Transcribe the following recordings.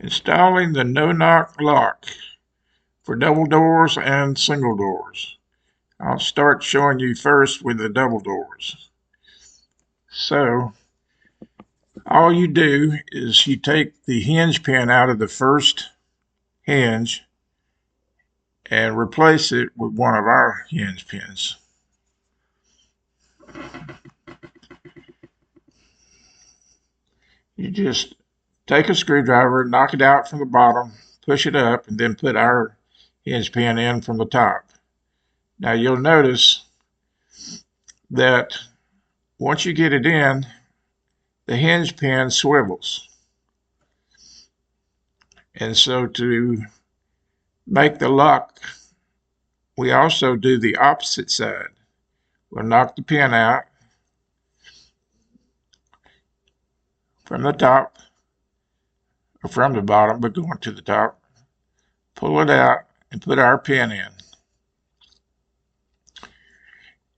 Installing the no-knock lock for double doors and single doors. I'll start showing you first with the double doors. So all you do is you take the hinge pin out of the first hinge and replace it with one of our hinge pins. You just take a screwdriver, knock it out from the bottom, push it up, and then put our hinge pin in from the top. Now you'll notice that once you get it in, the hinge pin swivels. And so to make the lock, we also do the opposite side. We'll knock the pin out from the top, or from the bottom, but going to the top. Pull it out and put our pin in.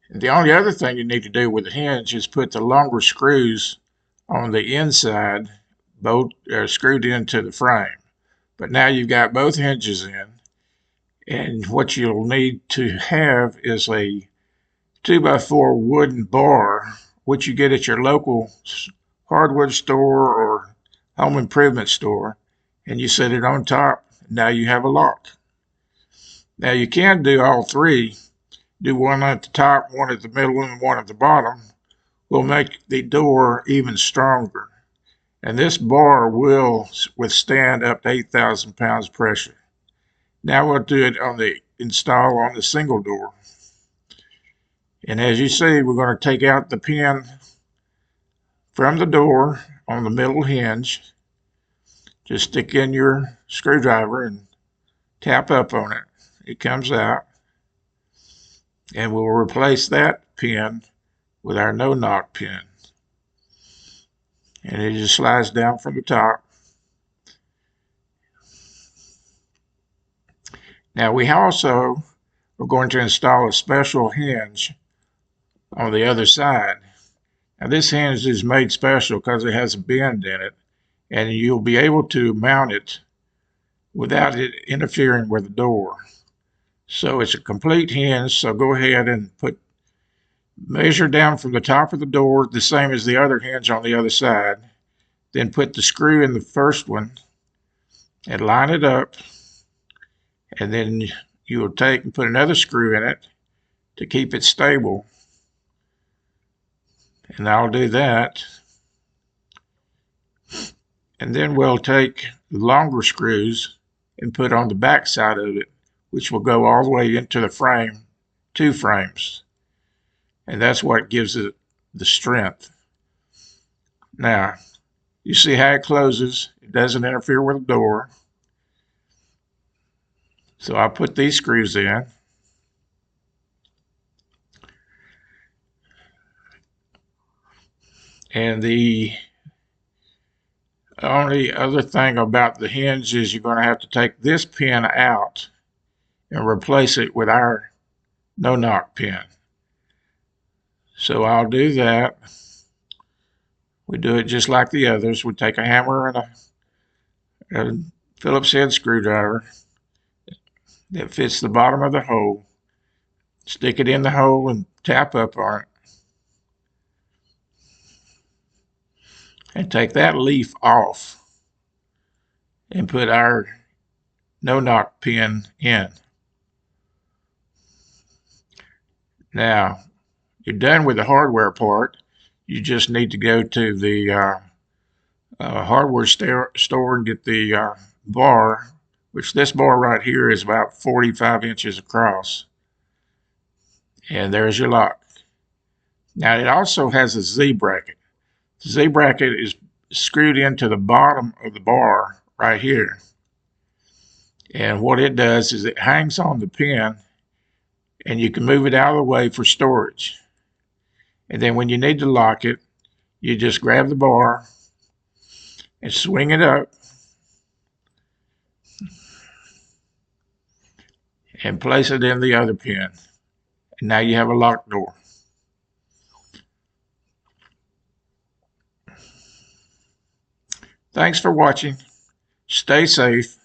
The only other thing you need to do with the hinge is put the longer screws on the inside, both are screwed into the frame. But now you've got both hinges in, and what you'll need to have is a 2x4 wooden bar, which you get at your local hardware store or home improvement store, and you set it on top. Now you have a lock. Now you can do all three. Do one at the top, one at the middle, and one at the bottom. Will make the door even stronger. And this bar will withstand up to 8,000 pounds pressure. Now we'll do it on the install on the single door. And as you see, we're going to take out the pin from the door on the middle hinge. Just stick in your screwdriver and tap up on it. It comes out. And we'll replace that pin with our no-knock pin. And it just slides down from the top. Now we also are going to install a special hinge on the other side. Now this hinge is made special because it has a bend in it, and you'll be able to mount it without it interfering with the door. So it's a complete hinge, so go ahead and measure down from the top of the door the same as the other hinge on the other side. Then put the screw in the first one and line it up, and then you will take and put another screw in it to keep it stable. And I'll do that. And then we'll take the longer screws and put on the back side of it, which will go all the way into the frame, 2 frames. And that's what gives it the strength. Now, you see how it closes. It doesn't interfere with the door. So I'll put these screws in. And the only other thing about the hinge is you're going to have to take this pin out and replace it with our no-knock pin. So I'll do that. We do it just like the others. We take a hammer and a Phillips head screwdriver that fits the bottom of the hole. Stick it in the hole and tap up on it. And take that leaf off and put our no-knock pin in. Now, you're done with the hardware part. You just need to go to the hardware store and get the bar, which this bar right here is about 45 inches across. And there's your lock. Now, it also has a Z-bracket. The Z-bracket is screwed into the bottom of the bar right here. And what it does is it hangs on the pin, and you can move it out of the way for storage. And then when you need to lock it, you just grab the bar and swing it up and place it in the other pin. And now you have a locked door. Thanks for watching. Stay safe.